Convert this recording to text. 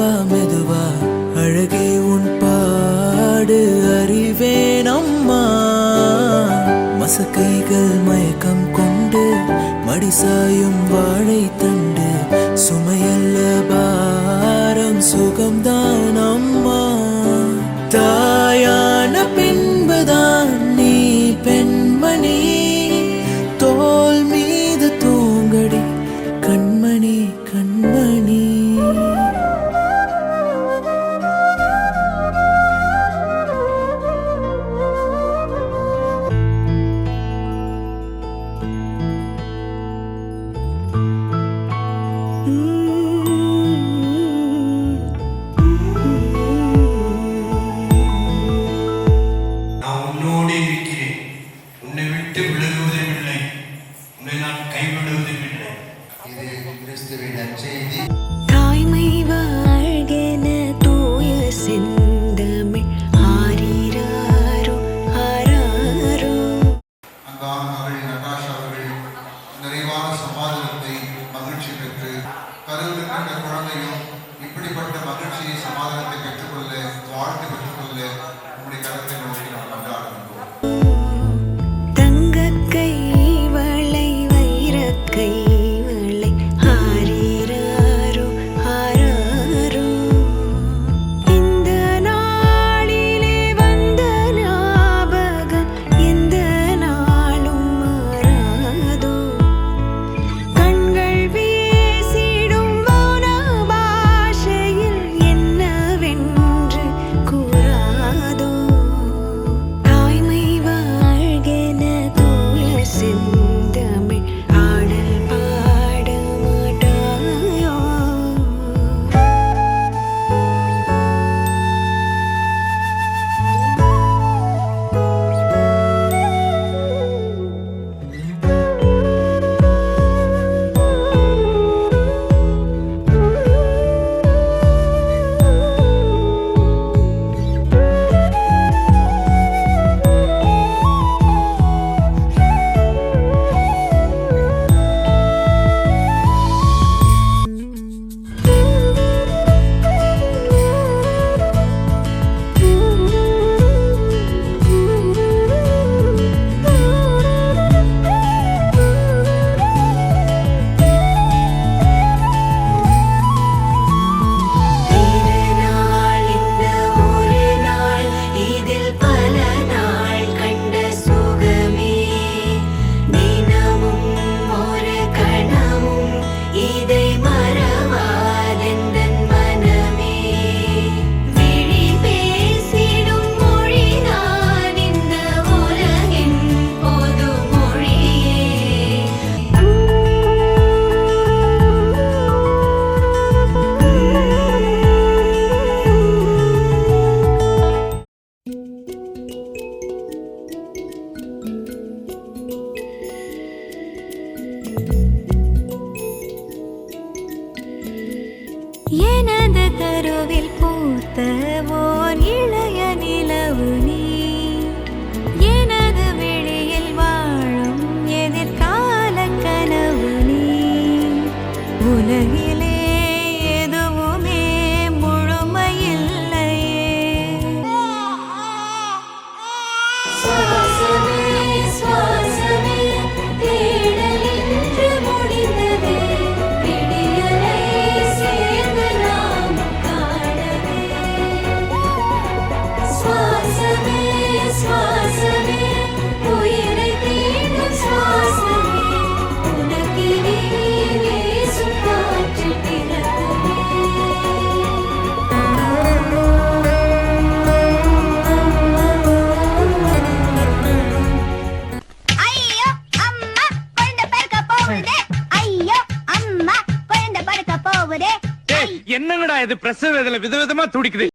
மெதுவா மெதுவா அழகே உன் பாடு அறிவேன் அம்மா. மசக்கைகள் மயக்கம் கொண்டு மடிசாயும் வாழை தண்டு சுமையல்ல பாரம் சுகம்தான் அம்மா. தாயான பின்புதான் நீ பெண்மணி, தோல் மீது தூங்கடி கண்மணி கண்மணி. தாய்மை வாழ்கென தூய செந்தமிழ் ஆரிராரோ ஆராரோ. அன்பான நடாஷா அவர்கள் நிறைவான சமாதானத்தை மகிழ்ச்சி பெற்று கருவிருக்கின்ற குழந்தையும் இப்படிப்பட்ட மகிழ்ச்சியை சமாதானத்தை பெற்றுக்கொள்ள வாழ்த்து பெற்றுக்கொள்ள நம்முடைய கருத்தை நோக்கி நாம் கொண்டாடுகின்றோம். தங்கக்கை வளை வைரக்கை எனது கருவில் பூத்த ஓர் இளைய நிலவு நீ, எனது வெளியில் வாழும் எதிர்கால கனவு நீ. உலகிலே எதுவுமே முழுமையில்லையே. சுவாசமே சுவாசமே தேடல் என்று முடிந்ததே, விடியலை சேர்ந்து நாம் காணவே. சுவாசமே சுவாசமே உயிரை தீண்டும் சுவாசமே, உனக்கினி வீசும் காற்று பிறக்குமே. என்னங்கடா இது பிரசவ வேதனை விதவிதமா துடிக்குது.